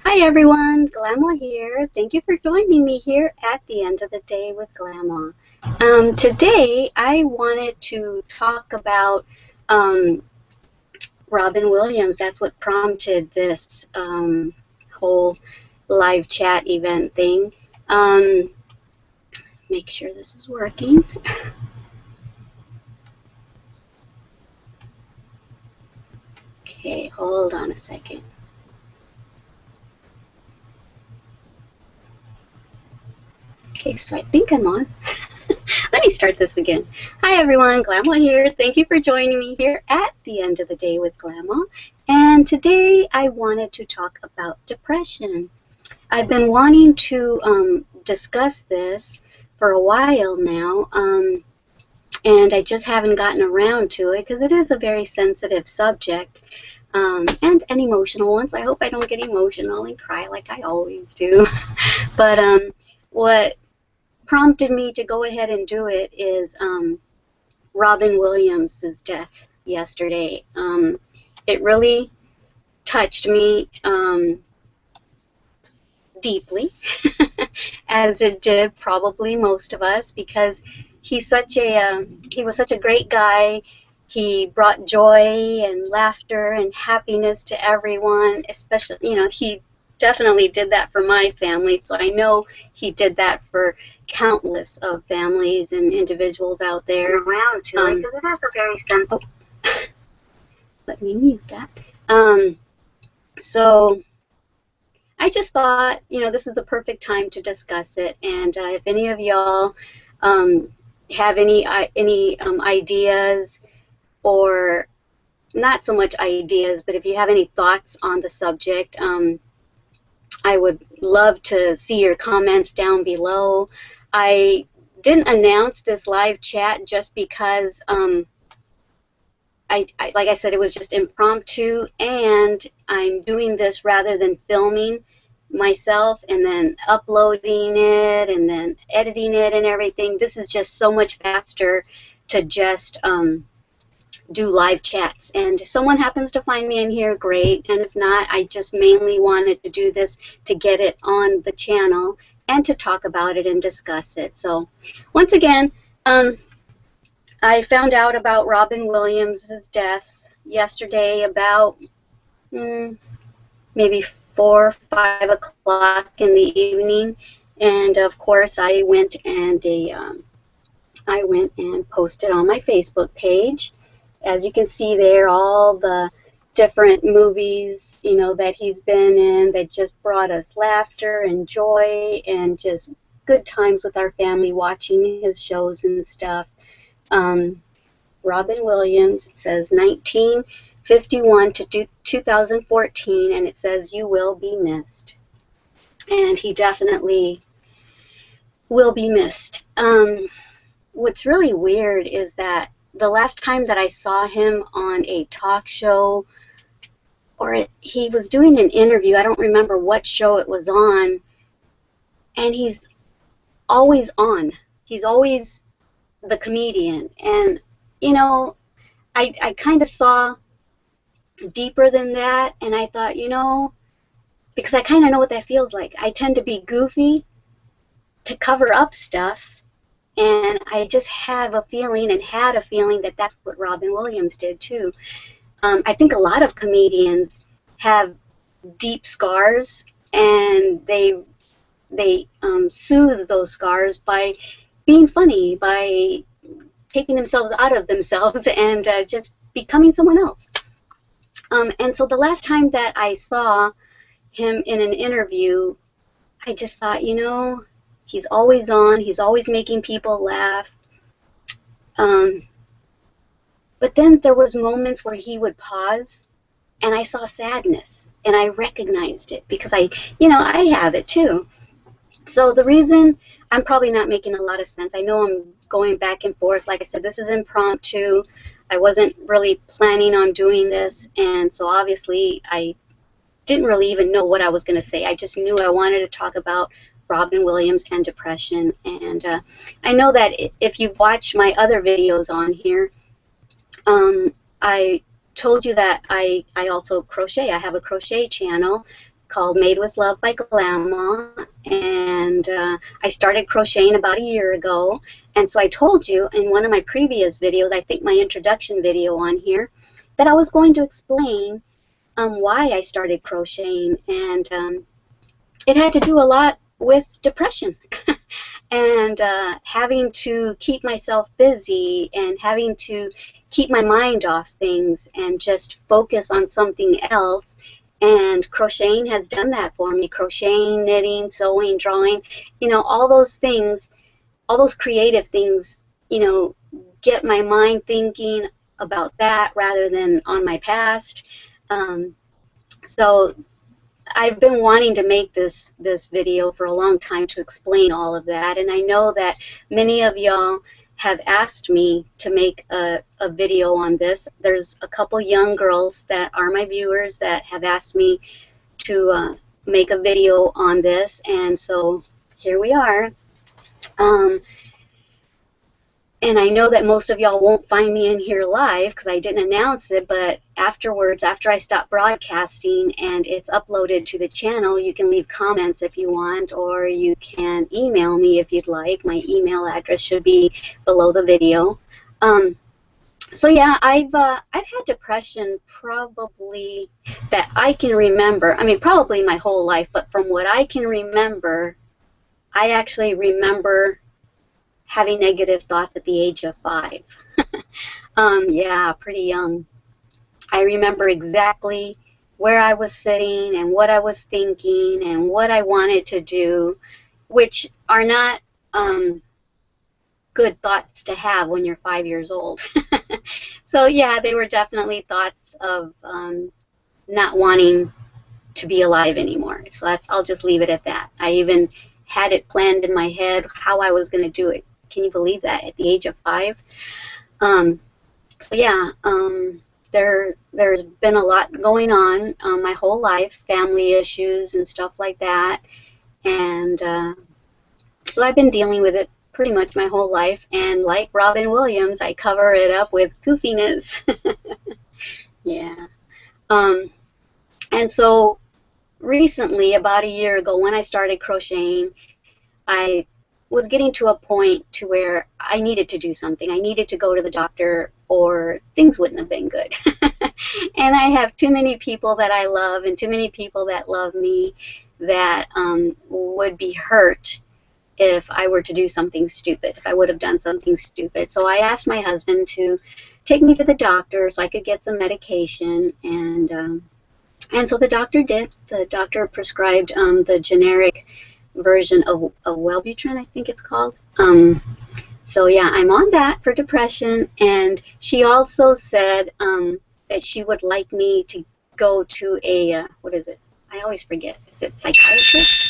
Hi everyone, Glama here. Thank you for joining me here at the end of the day with Glama. Today I wanted to talk about Robin Williams. That's what prompted this whole live chat event thing. Um, make sure this is working. Okay, hold on a second. Okay, so I think I'm on. Let me start this again. Hi everyone, Glamwa here. Thank you for joining me here at the end of the day with Glamwa. And today I wanted to talk about depression. I've been wanting to discuss this for a while now, and I just haven't gotten around to it because it is a very sensitive subject and an emotional one. So I hope I don't get emotional and cry like I always do. But what prompted me to go ahead and do it is Robin Williams' death yesterday. It really touched me deeply, as it did probably most of us, because he was such a great guy. He brought joy and laughter and happiness to everyone, especially, he definitely did that for my family, so I know he did that for countless of families and individuals out there. Around to it, because it is a very sensitive. Oh, let me mute that. So I just thought, this is the perfect time to discuss it. And if any of y'all have any ideas, or not so much ideas, but if you have any thoughts on the subject, I would love to see your comments down below. I didn't announce this live chat just because, like I said, it was just impromptu, and I'm doing this rather than filming myself and then uploading it and then editing it and everything. This is just so much faster to just do live chats. And if someone happens to find me in here, great. And if not, I just mainly wanted to do this to get it on the channel and to talk about it and discuss it. So once again, I found out about Robin Williams' death yesterday about maybe 4 or 5 o'clock in the evening, and of course I went and posted on my Facebook page. As you can see there, all the different movies, that he's been in that just brought us laughter and joy and just good times with our family watching his shows and stuff. Robin Williams, it says 1951 to 2014, and it says you will be missed. And he definitely will be missed. What's really weird is that the last time that I saw him on a talk show, or he was doing an interview, I don't remember what show it was on, and he's always on. He's always the comedian. And, I kind of saw deeper than that, and I thought, because I kind of know what that feels like. I tend to be goofy to cover up stuff, and I just have a feeling and had a feeling that that's what Robin Williams did too. I think a lot of comedians have deep scars, and they soothe those scars by being funny, by taking themselves out of themselves and just becoming someone else. And so the last time that I saw him in an interview, I just thought, he's always on, he's always making people laugh. But then there was moments where he would pause, and I saw sadness, and I recognized it because I have it too. So the reason, I'm probably not making a lot of sense. I know I'm going back and forth. Like I said, this is impromptu. I wasn't really planning on doing this, and so obviously I didn't really even know what I was going to say. I just knew I wanted to talk about Robin Williams and depression. And I know that if you've watched my other videos on here, I told you that I also crochet. I have a crochet channel called Made with Love by Grandma, and I started crocheting about a year ago. And so I told you in one of my previous videos, I think my introduction video on here, that I was going to explain why I started crocheting, and it had to do a lot with depression and having to keep myself busy and having to keep my mind off things and just focus on something else. And crocheting has done that for me. Crocheting, knitting, sewing, drawing, you know, all those things, all those creative things, you know, get my mind thinking about that rather than on my past. So I've been wanting to make this video for a long time to explain all of that, and I know that many of y'all have asked me to make a video on this. There's a couple young girls that are my viewers that have asked me to make a video on this, and so here we are. And I know that most of y'all won't find me in here live because I didn't announce it, but afterwards, after I stop broadcasting and it's uploaded to the channel, you can leave comments if you want, or you can email me if you'd like. My email address should be below the video. So yeah, I've had depression probably that I can remember. I mean, probably my whole life, but from what I can remember, I actually remember having negative thoughts at the age of 5. Yeah, pretty young. I remember exactly where I was sitting and what I was thinking and what I wanted to do, which are not good thoughts to have when you're 5 years old. So yeah, they were definitely thoughts of not wanting to be alive anymore. So I'll just leave it at that. I even had it planned in my head how I was going to do it. Can you believe that at the age of 5? So yeah, there's been a lot going on my whole life, family issues and stuff like that, and so I've been dealing with it pretty much my whole life, and like Robin Williams, I cover it up with goofiness. Yeah. And so recently, about a year ago, when I started crocheting, I was getting to a point to where I needed to do something. I needed to go to the doctor or things wouldn't have been good. And I have too many people that I love and too many people that love me that would be hurt if I were to do something stupid, if I would have done something stupid. So I asked my husband to take me to the doctor so I could get some medication, and so the doctor did. The doctor prescribed the generic version of Wellbutrin, I think it's called. So yeah, I'm on that for depression, and she also said that she would like me to go to a, what is it? I always forget. Is it psychiatrist,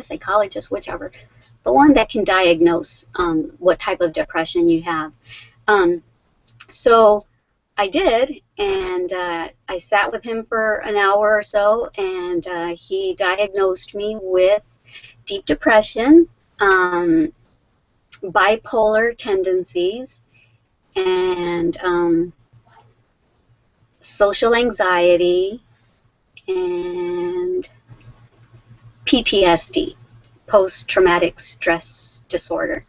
psychologist, whichever. The one that can diagnose what type of depression you have. So I did, and I sat with him for an hour or so, and he diagnosed me with deep depression, bipolar tendencies, and social anxiety, and PTSD, post-traumatic stress disorder,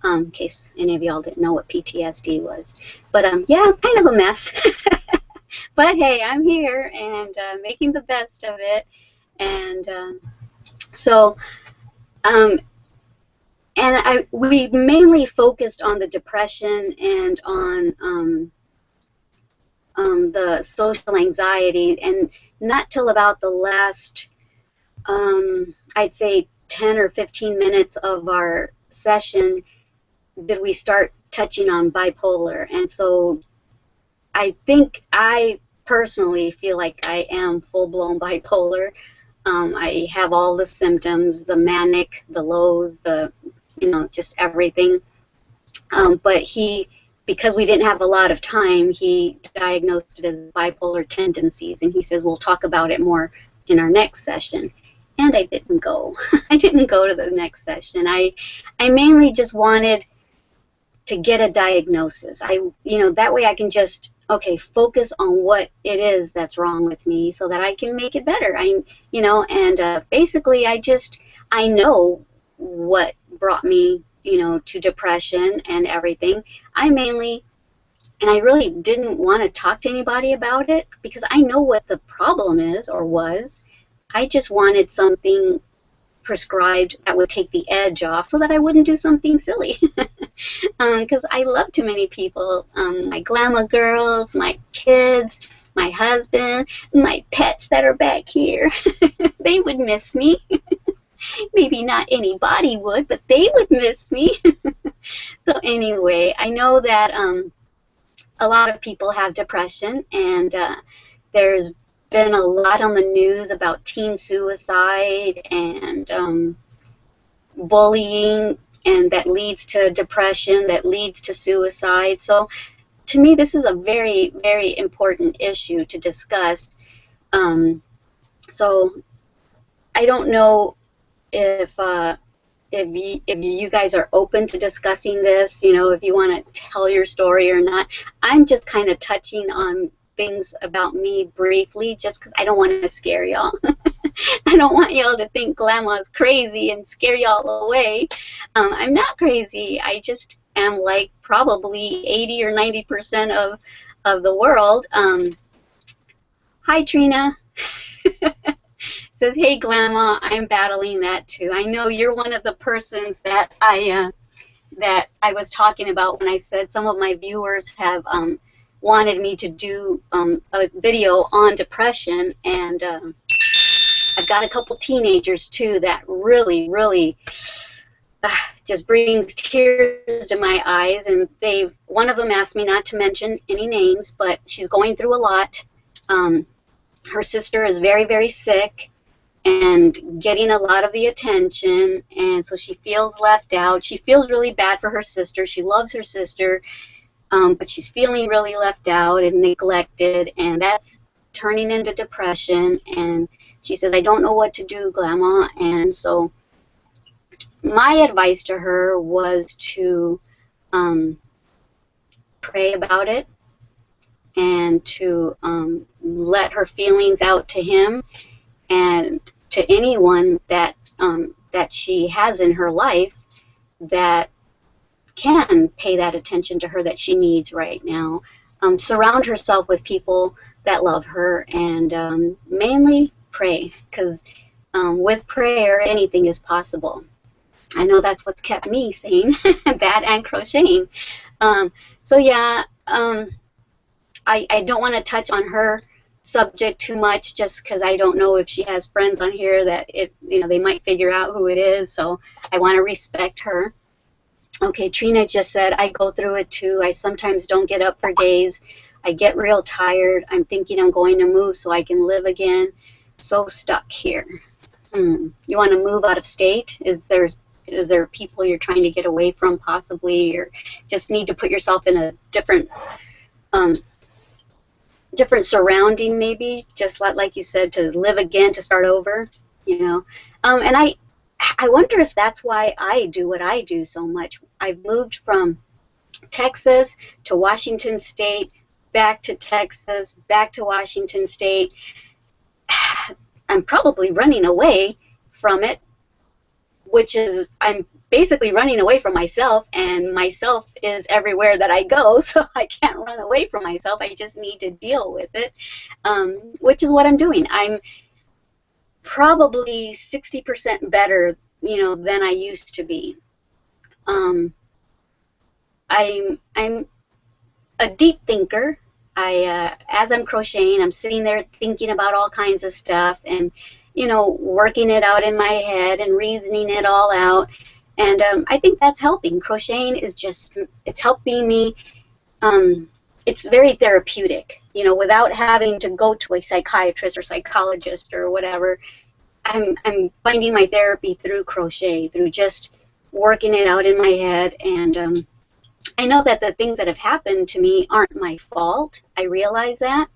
in case any of y'all didn't know what PTSD was. But yeah, I'm kind of a mess. But hey, I'm here and making the best of it. And we mainly focused on the depression and on the social anxiety, and not till about the last, I'd say 10 or 15 minutes of our session did we start touching on bipolar. And so I think I personally feel like I am full-blown bipolar. I have all the symptoms, the manic, the lows, the, you know, just everything. But because we didn't have a lot of time, he diagnosed it as bipolar tendencies, and he says we'll talk about it more in our next session. And I didn't go. I didn't go to the next session. I mainly just wanted to get a diagnosis. You know, that way I can just okay, focus on what it is that's wrong with me so that I can make it better. And basically I know what brought me, to depression and everything. And I really didn't want to talk to anybody about it because I know what the problem is or was. I just wanted something prescribed that would take the edge off so that I wouldn't do something silly. Because I love too many people. My glamour girls, my kids, my husband, my pets that are back here. They would miss me. Maybe not anybody would, but they would miss me. So anyway, I know that a lot of people have depression, and there's been a lot on the news about teen suicide and bullying, and that leads to depression, that leads to suicide. So to me, this is a very, very important issue to discuss. So I don't know if you guys are open to discussing this, if you want to tell your story or not. I'm just kind of touching on things about me briefly just because I don't want to scare y'all. I don't want y'all to think Grandma's crazy and scare y'all away. I'm not crazy. I just am like probably 80 or 90% of the world. Hi, Trina. Says, hey, Grandma, I'm battling that too. I know you're one of the persons that I was talking about when I said some of my viewers have wanted me to do a video on depression, and I've got a couple teenagers too that really, really just brings tears to my eyes. And one of them asked me not to mention any names, but she's going through a lot. Her sister is very, very sick and getting a lot of the attention, and so she feels left out. She feels really bad for her sister. She loves her sister, but she's feeling really left out and neglected, and that's turning into depression. And she says, I don't know what to do, Grandma. And so my advice to her was to pray about it and to let her feelings out to him and to anyone that she has in her life that can pay that attention to her that she needs right now. Surround herself with people that love her, and mainly pray, because with prayer anything is possible. I know that's what's kept me sane, that and crocheting. So yeah, I don't want to touch on her subject too much just because I don't know if she has friends on here that they might figure out who it is, so I want to respect her. Okay, Trina just said, I go through it too. I sometimes don't get up for days. I get real tired. I'm thinking I'm going to move so I can live again. So stuck here. You want to move out of state? Is there people you're trying to get away from possibly, or just need to put yourself in a different surrounding, maybe, just like you said, to live again, to start over, and I wonder if that's why I do what I do so much. I've moved from Texas to Washington State, back to Texas, back to Washington State. I'm probably running away from it, which is, I'm basically running away from myself, and myself is everywhere that I go, so I can't run away from myself. I just need to deal with it, which is what I'm doing. I'm probably 60% better, than I used to be. I'm a deep thinker. As I'm crocheting, I'm sitting there thinking about all kinds of stuff, and working it out in my head and reasoning it all out. And I think that's helping. Crocheting is it's helping me. It's very therapeutic, without having to go to a psychiatrist or psychologist or whatever. I'm finding my therapy through crochet, through just working it out in my head. And I know that the things that have happened to me aren't my fault. I realize that.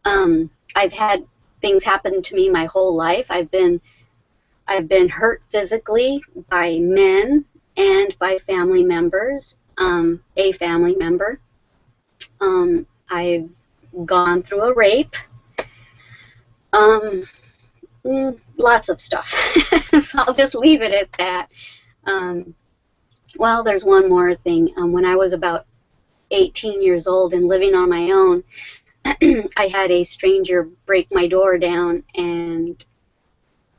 I've had things happen to me my whole life. I've been hurt physically by men and by family members, a family member. I've gone through a rape. Um, Lots of stuff. So I'll just leave it at that. Well, there's one more thing. When I was about 18 years old and living on my own, I had a stranger break my door down, and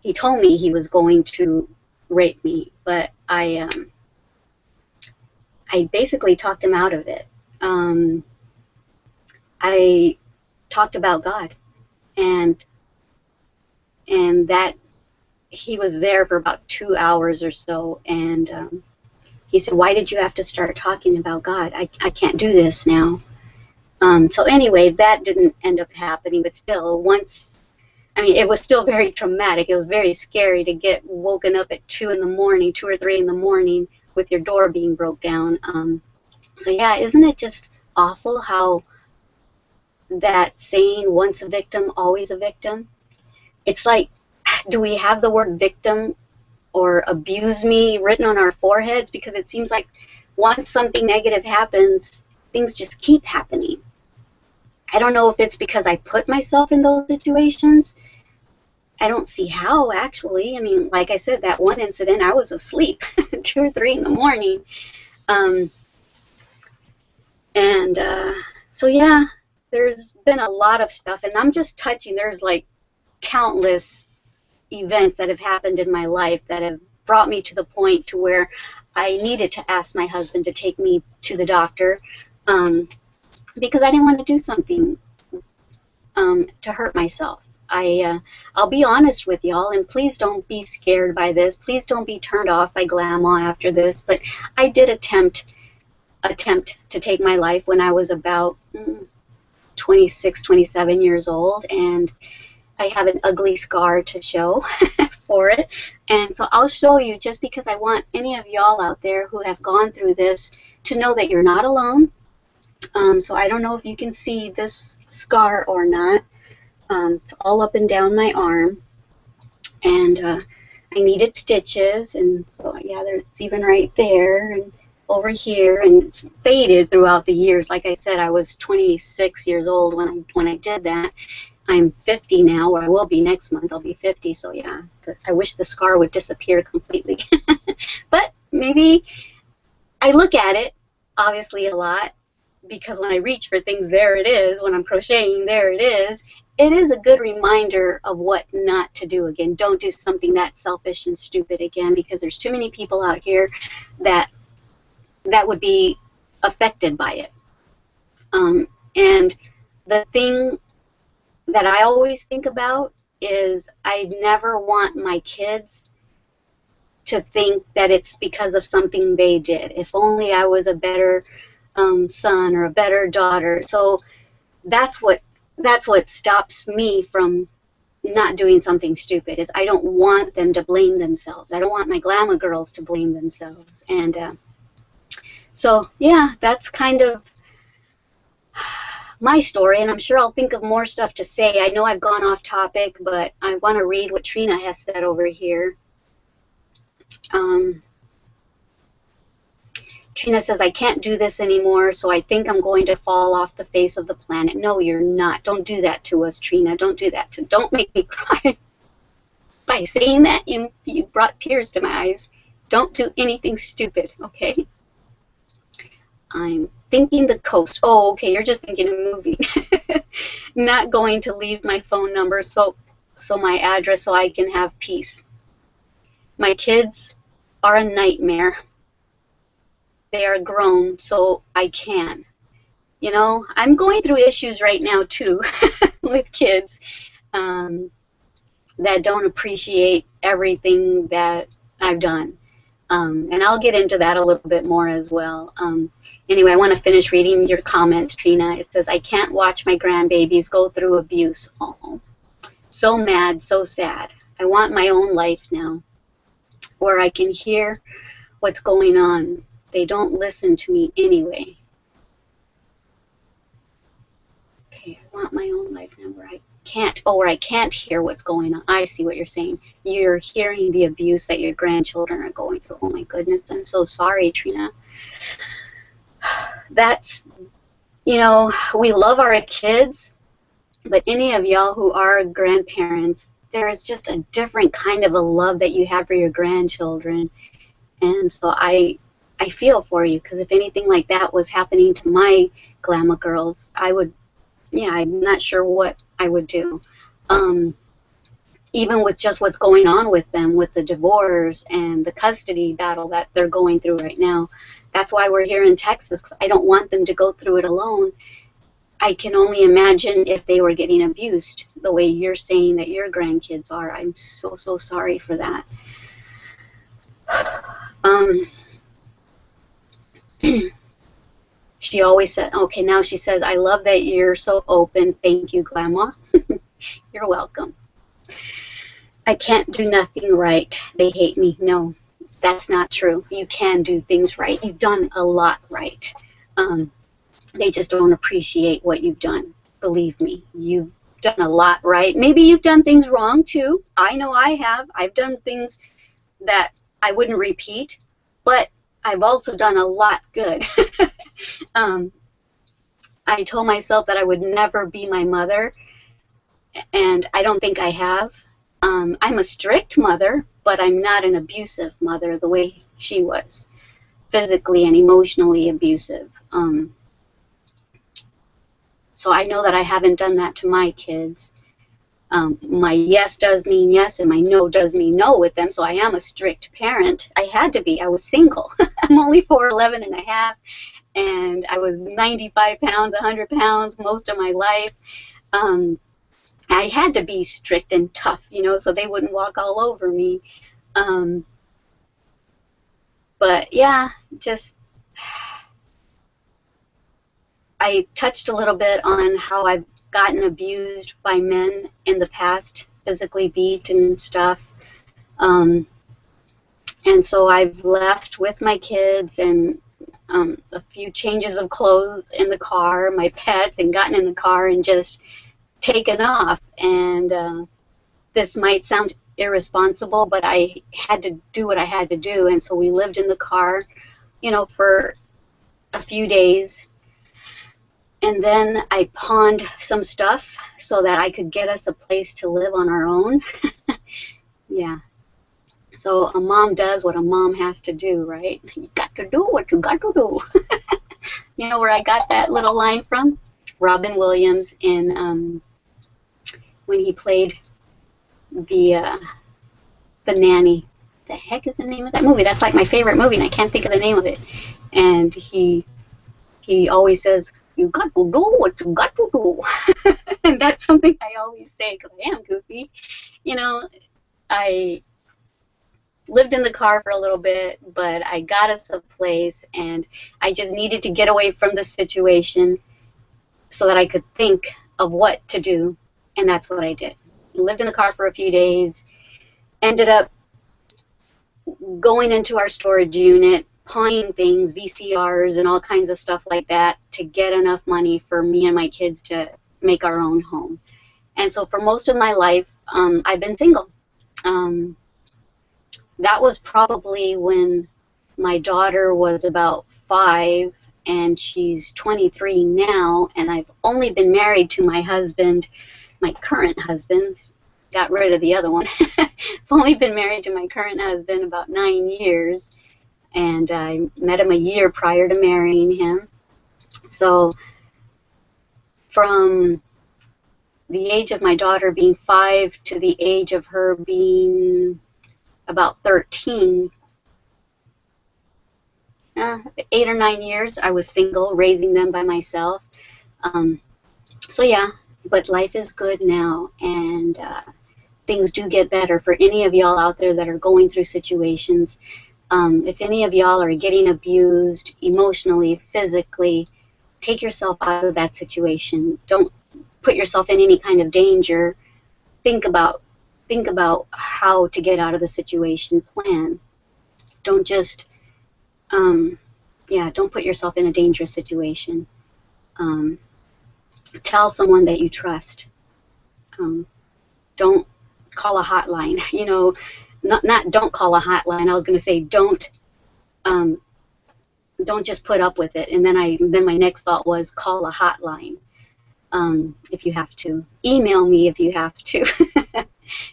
he told me he was going to rape me, but I basically talked him out of it. I talked about God, and that he was there for about 2 hours or so, and he said, "Why did you have to start talking about God? I can't do this now." So anyway, that didn't end up happening, but still, it was still very traumatic. It was very scary to get woken up at 2 in the morning, 2 or 3 in the morning, with your door being broke down. So yeah, isn't it just awful how that saying, once a victim, always a victim? It's like, do we have the word victim or abuse me written on our foreheads? Because it seems like once something negative happens, things just keep happening. I don't know if it's because I put myself in those situations. I don't see how, actually. I mean, like I said, that one incident, I was asleep 2 or 3 in the morning. So yeah, there's been a lot of stuff, and I'm just touching. There's like countless events that have happened in my life that have brought me to the point to where I needed to ask my husband to take me to the doctor, because I didn't want to do something to hurt myself. I'll be honest with y'all, and please don't be scared by this. Please don't be turned off by Grandma after this, but I did attempt to take my life when I was about 26, 27 years old, and I have an ugly scar to show for it. And so I'll show you, just because I want any of y'all out there who have gone through this to know that you're not alone. So I don't know if you can see this scar or not. It's all up and down my arm, and I needed stitches, and so yeah, it's even right there and over here, and it's faded throughout the years. Like I said, I was 26 years old when I did that. I'm 50 now, or I will be next month. I'll be 50, so yeah, I wish the scar would disappear completely. But maybe I look at it, obviously, a lot, because when I reach for things, there it is. When I'm crocheting, there it is. It is a good reminder of what not to do again. Don't do something that selfish and stupid again, because there's too many people out here that would be affected by it. And the thing that I always think about is I never want my kids to think that it's because of something they did. If only I was a better son or a better daughter. So that's what stops me from not doing something stupid, is I don't want them to blame themselves. I don't want my glamour girls to blame themselves. And so yeah, that's kind of my story, and I'm sure I'll think of more stuff to say. I know I've gone off topic, but I want to read what Trina has said over here. Trina says, "I can't do this anymore, so I think I'm going to fall off the face of the planet." No, you're not. Don't do that to us, Trina. Don't do that. Don't make me cry. By saying that, you brought tears to my eyes. Don't do anything stupid, okay? I'm thinking the coast. Oh, okay, you're just thinking of moving. Not going to leave my phone number, so my address, so I can have peace. My kids are a nightmare. They are grown, so I can. You know, I'm going through issues right now, too, with kids that don't appreciate everything that I've done. And I'll get into that a little bit more as well. Anyway, I want to finish reading your comments, Trina. It says, "I can't watch my grandbabies go through abuse. Oh, so mad, so sad. I want my own life now, where I can hear what's going on. They don't listen to me anyway." Okay, I want my own life now where I can't hear what's going on. I see what you're saying. You're hearing the abuse that your grandchildren are going through. Oh my goodness, I'm so sorry, Trina. That's you know, we love our kids, but any of y'all who are grandparents, there is just a different kind of a love that you have for your grandchildren. And so I feel for you, because if anything like that was happening to my Glamour girls, I would, yeah, I'm not sure what I would do. Even with just what's going on with them, with the divorce and the custody battle that they're going through right now. That's why we're here in Texas, 'cause I don't want them to go through it alone. I can only imagine if they were getting abused the way you're saying that your grandkids are. I'm so, so sorry for that. She always said, okay, now she says, I love that you're so open. Thank you, Grandma. You're welcome. I can't do nothing right. They hate me. No, that's not true. You can do things right. You've done a lot right. They just don't appreciate what you've done. Believe me, you've done a lot right. Maybe you've done things wrong too. I know I have. I've done things that I wouldn't repeat, but I've also done a lot good. I told myself that I would never be my mother, and I don't think I have. I'm a strict mother, but I'm not an abusive mother the way she was, physically and emotionally abusive. So I know that I haven't done that to my kids. My yes does mean yes, and my no does mean no with them, so I am a strict parent. I had to be. I was single. I'm only 4'11" and a half, and I was 95 pounds, 100 pounds most of my life. I had to be strict and tough, you know, so they wouldn't walk all over me. But yeah, just I touched a little bit on how I've gotten abused by men in the past, physically beat and stuff. And so I've left with my kids and a few changes of clothes in the car, my pets, and gotten in the car and just taken off. And this might sound irresponsible, but I had to do what I had to do. And so we lived in the car, you know, for a few days. And then I pawned some stuff so that I could get us a place to live on our own. Yeah. So a mom does what a mom has to do, right? You got to do what you got to do. You know where I got that little line from? Robin Williams in when he played the nanny. The heck is the name of that movie? That's like my favorite movie, and I can't think of the name of it. And he always says, you got to do what you got to do. And that's something I always say because I am goofy. You know, I lived in the car for a little bit, but I got us a place, and I just needed to get away from the situation so that I could think of what to do, and that's what I did. Lived in the car for a few days, ended up going into our storage unit, pawning things, VCRs and all kinds of stuff like that to get enough money for me and my kids to make our own home. And so for most of my life, I've been single. That was probably when my daughter was about 5, and she's 23 now, and I've only been married to my husband, my current husband. Got rid of the other one. I've only been married to my current husband about 9 years, and I met him a year prior to marrying him. So from the age of my daughter being 5 to the age of her being about 13, 8 or 9 years, I was single, raising them by myself. So yeah, but life is good now, and things do get better for any of y'all out there that are going through situations. If any of y'all are getting abused emotionally, physically, take yourself out of that situation. Don't put yourself in any kind of danger. Think about how to get out of the situation. Plan. Don't just don't put yourself in a dangerous situation. Tell someone that you trust. Don't call a hotline. You know, not don't call a hotline. I was going to say don't don't just put up with it. And then my next thought was call a hotline. If you have to. Email me if you have to.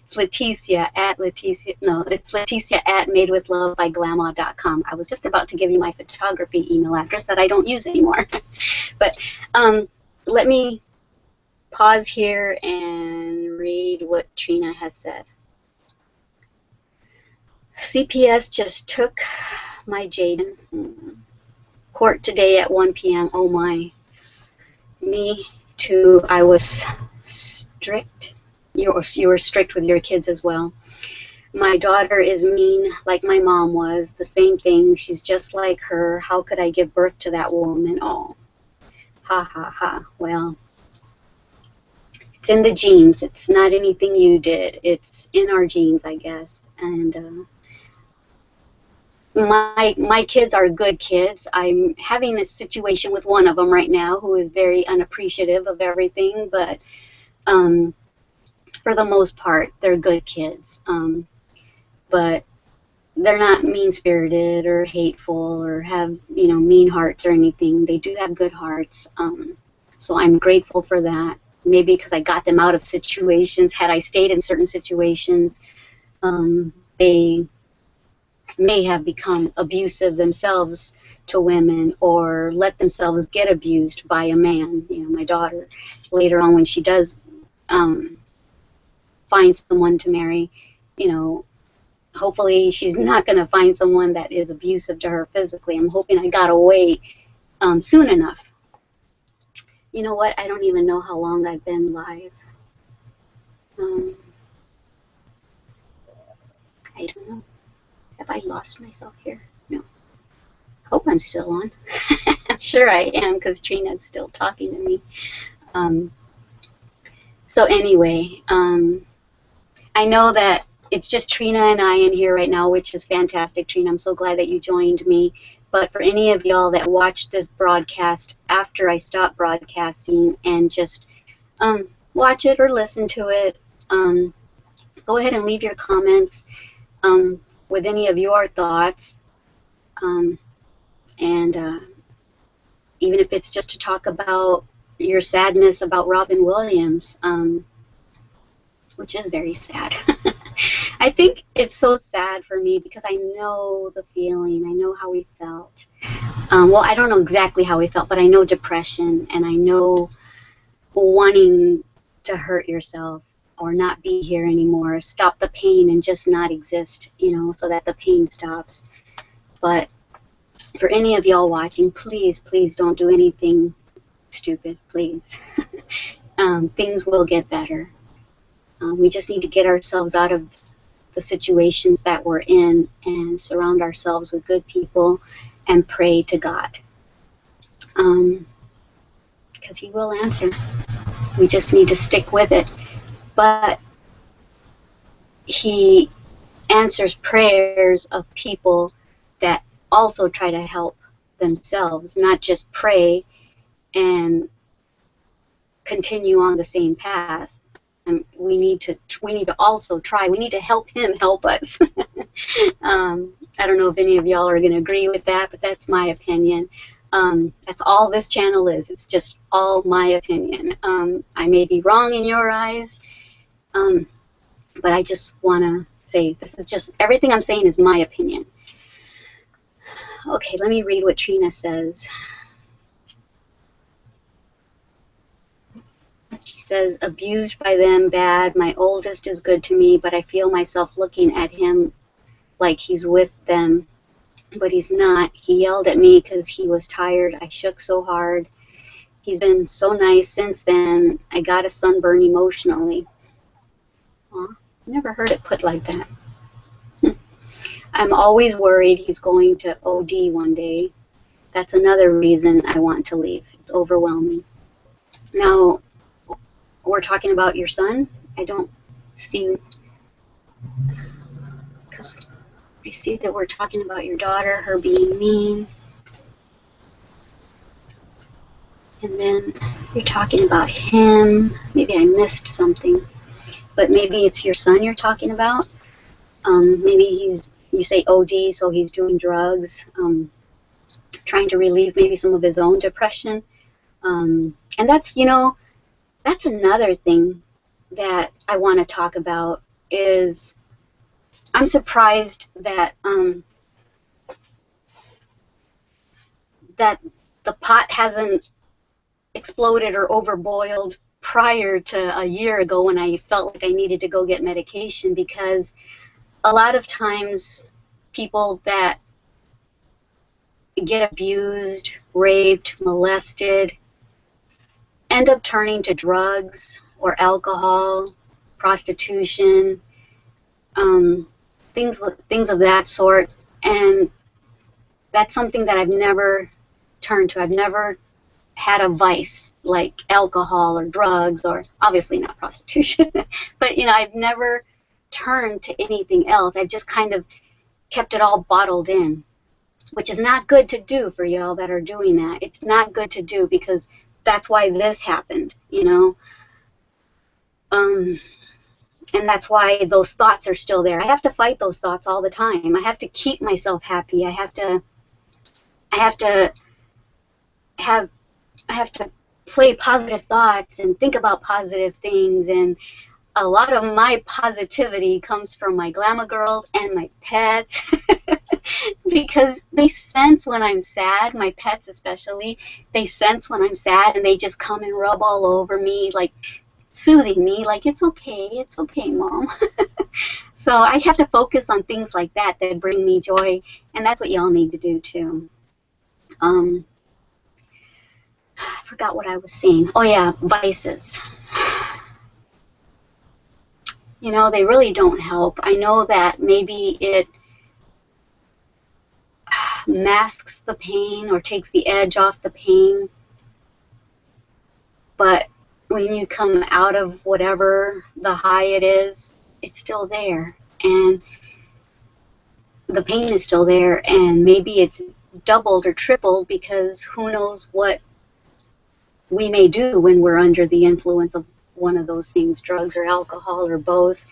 It's Leticia at madewithlove@madewithlove.com. I was just about to give you my photography email address that I don't use anymore. But let me pause here and read what Trina has said. CPS just took my Jaden. Court today at 1 p.m. Oh my. Me too. I was strict. You were strict with your kids as well. My daughter is mean like my mom was. The same thing. She's just like her. How could I give birth to that woman? Oh. Ha ha ha. Well, it's in the genes. It's not anything you did. It's in our genes, I guess. And my kids are good kids. I'm having a situation with one of them right now who is very unappreciative of everything, but for the most part, they're good kids. But they're not mean-spirited or hateful or have, mean hearts or anything. They do have good hearts. So I'm grateful for that. Maybe because I got them out of situations. Had I stayed in certain situations, they may have become abusive themselves to women or let themselves get abused by a man. My daughter, later on when she does find someone to marry, hopefully she's not going to find someone that is abusive to her physically. I'm hoping I got away soon enough. You know what? I don't even know how long I've been live. I don't know. Have I lost myself here? No. Hope I'm still on. I'm sure I am because Trina's still talking to me. So anyway, I know that it's just Trina and I in here right now, which is fantastic. Trina, I'm so glad that you joined me. But for any of y'all that watched this broadcast after I stopped broadcasting and just watch it or listen to it, go ahead and leave your comments with any of your thoughts. And even if it's just to talk about your sadness about Robin Williams, which is very sad. I think it's so sad for me because I know the feeling. I know how he felt. Well, I don't know exactly how he felt, but I know depression, and I know wanting to hurt yourself or not be here anymore, stop the pain and just not exist, so that the pain stops. But for any of y'all watching, please, please don't do anything stupid, please. Things will get better. We just need to get ourselves out of the situations that we're in and surround ourselves with good people and pray to God. Because He will answer. We just need to stick with it. But He answers prayers of people that also try to help themselves, not just pray and continue on the same path. And we need to also try. We need to help Him help us. I don't know if any of y'all are going to agree with that, but that's my opinion. That's all this channel is. It's just all my opinion. I may be wrong in your eyes, but I just want to say this is just, everything I'm saying is my opinion. Okay, let me read what Trina says. She says, abused by them, bad. My oldest is good to me, but I feel myself looking at him like he's with them, but he's not. He yelled at me because he was tired. I shook so hard. He's been so nice since then. I got a sunburn emotionally. Aw, never heard it put like that. I'm always worried he's going to OD one day. That's another reason I want to leave. It's overwhelming. Now, we're talking about your son? I don't see, because I see that we're talking about your daughter, her being mean. And then you're talking about him. Maybe I missed something. But maybe it's your son you're talking about. Maybe you say OD, so he's doing drugs. trying to relieve maybe some of his own depression. And that's, that's another thing that I want to talk about is I'm surprised that that the pot hasn't exploded or overboiled prior to a year ago when I felt like I needed to go get medication, because a lot of times people that get abused, raped, molested end up turning to drugs or alcohol, prostitution, things of that sort. And that's something that I've never turned to. I've never had a vice like alcohol or drugs, or obviously not prostitution, but I've never turned to anything else. I've just kind of kept it all bottled in, which is not good to do for y'all that are doing that. It's not good to do, because that's why this happened, and that's why those thoughts are still there. I have to fight those thoughts all the time. I have to keep myself happy. I have to play positive thoughts and think about positive things. And a lot of my positivity comes from my glamour girls and my pets because they sense when I'm sad. My pets especially, they sense when I'm sad, and they just come and rub all over me, like soothing me, like it's okay, Mom. So I have to focus on things like that bring me joy, and that's what y'all need to do too. I forgot what I was saying. Oh yeah, vices. They really don't help. I know that maybe it masks the pain or takes the edge off the pain, but when you come out of whatever the high it is, it's still there, and the pain is still there, and maybe it's doubled or tripled, because who knows what we may do when we're under the influence of one of those things, drugs or alcohol or both,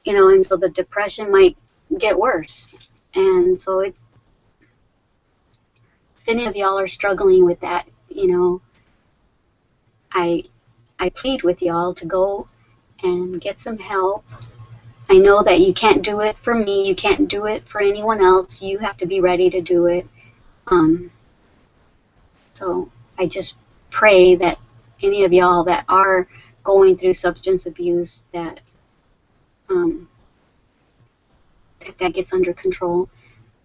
and so the depression might get worse. And so if any of y'all are struggling with that, I plead with y'all to go and get some help. I know that you can't do it for me, you can't do it for anyone else, you have to be ready to do it. So I just pray that any of y'all that are going through substance abuse, that gets under control.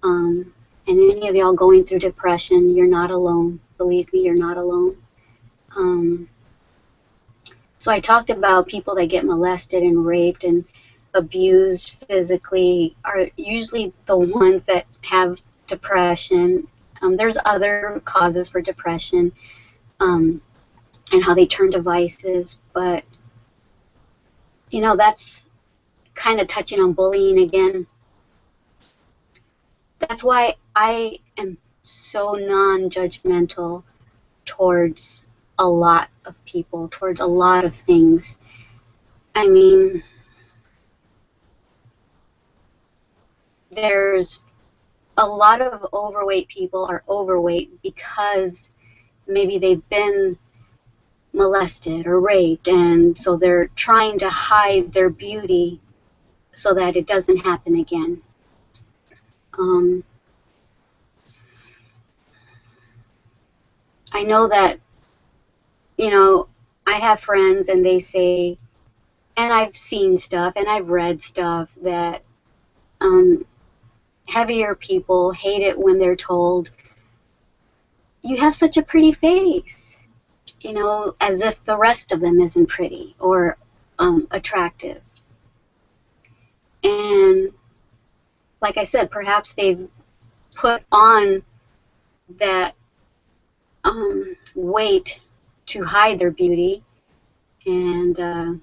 And any of y'all going through depression, you're not alone. Believe me, you're not alone. So I talked about people that get molested and raped and abused physically are usually the ones that have depression. There's other causes for depression, and how they turn to vices, but that's kind of touching on bullying again. That's why I am so non-judgmental towards a lot of people, towards a lot of things. I mean, there's a lot of overweight people are overweight because maybe they've been molested or raped, and so they're trying to hide their beauty so that it doesn't happen again. I know that, I have friends and they say, and I've seen stuff and I've read stuff that heavier people hate it when they're told, you have such a pretty face, as if the rest of them isn't pretty or attractive. And like I said, perhaps they've put on that weight to hide their beauty, and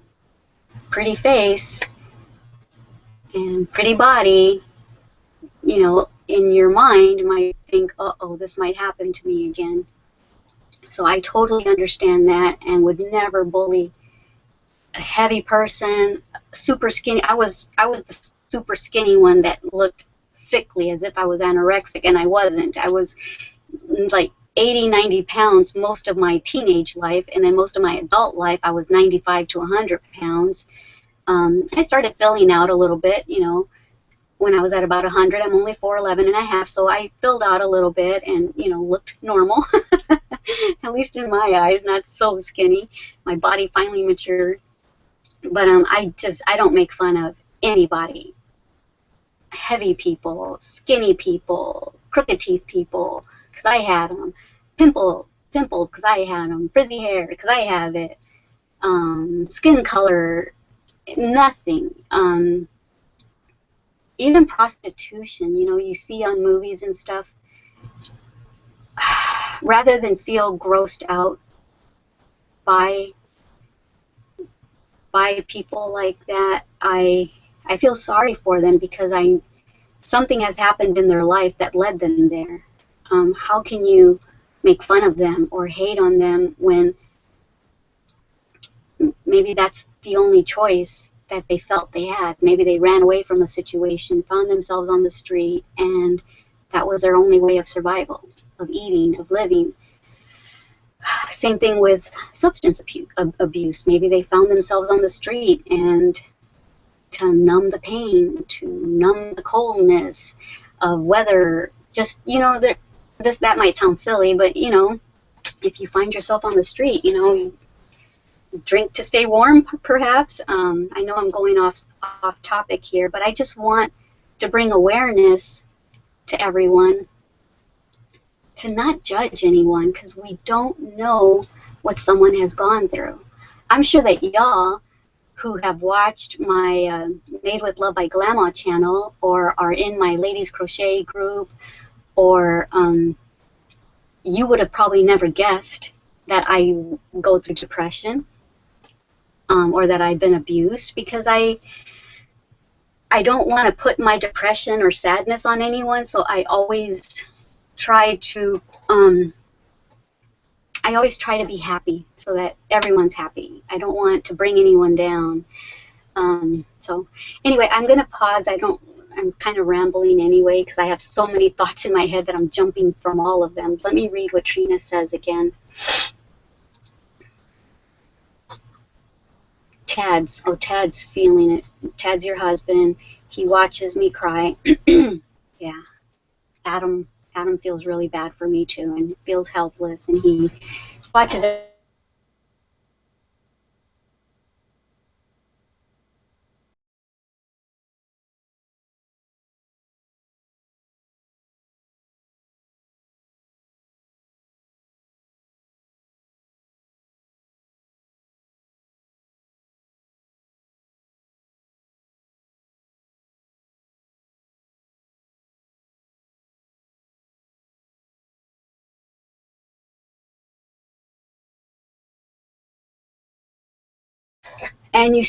pretty face and pretty body, in your mind might think, uh-oh, this might happen to me again. So I totally understand that and would never bully a heavy person, super skinny. I was the super skinny one that looked sickly, as if I was anorexic, and I wasn't. I was, like 80, 90 pounds most of my teenage life, and then most of my adult life I was 95 to 100 pounds. I started filling out a little bit, you know, when I was at about 100. I'm only 4'11 and a half, so I filled out a little bit and, you know, looked normal, at least in my eyes, not so skinny. My body finally matured. But I don't make fun of anybody. Heavy people, skinny people, crooked teeth people, because I had them. Pimples, because I had them. Frizzy hair, because I have it. Skin color, nothing. Even prostitution, you know, you see on movies and stuff. Rather than feel grossed out by people like that, I feel sorry for them because something has happened in their life that led them there. How can you make fun of them or hate on them when maybe that's the only choice that they felt they had? Maybe they ran away from a situation, found themselves on the street, and that was their only way of survival, of eating, of living. Same thing with substance abuse. Maybe they found themselves on the street, and to numb the pain, to numb the coldness of weather, just, you know, that might sound silly, but, you know, if you find yourself on the street, you know, you drink to stay warm, perhaps. I know I'm going off topic here, but I just want to bring awareness to everyone to not judge anyone, because we don't know what someone has gone through. I'm sure that y'all who have watched my Made with Love by Grandma channel, or are in my ladies crochet group, or you would have probably never guessed that I go through depression, or that I've been abused, because I don't want to put my depression or sadness on anyone, so I always try to be happy so that everyone's happy. I don't want to bring anyone down. So anyway, I'm going to pause. I'm kind of rambling anyway because I have so many thoughts in my head that I'm jumping from all of them. Let me read what Trina says again. Tad's feeling it. Tad's your husband. He watches me cry. Yeah. Adam feels really bad for me too, and feels helpless, and he watches it. And you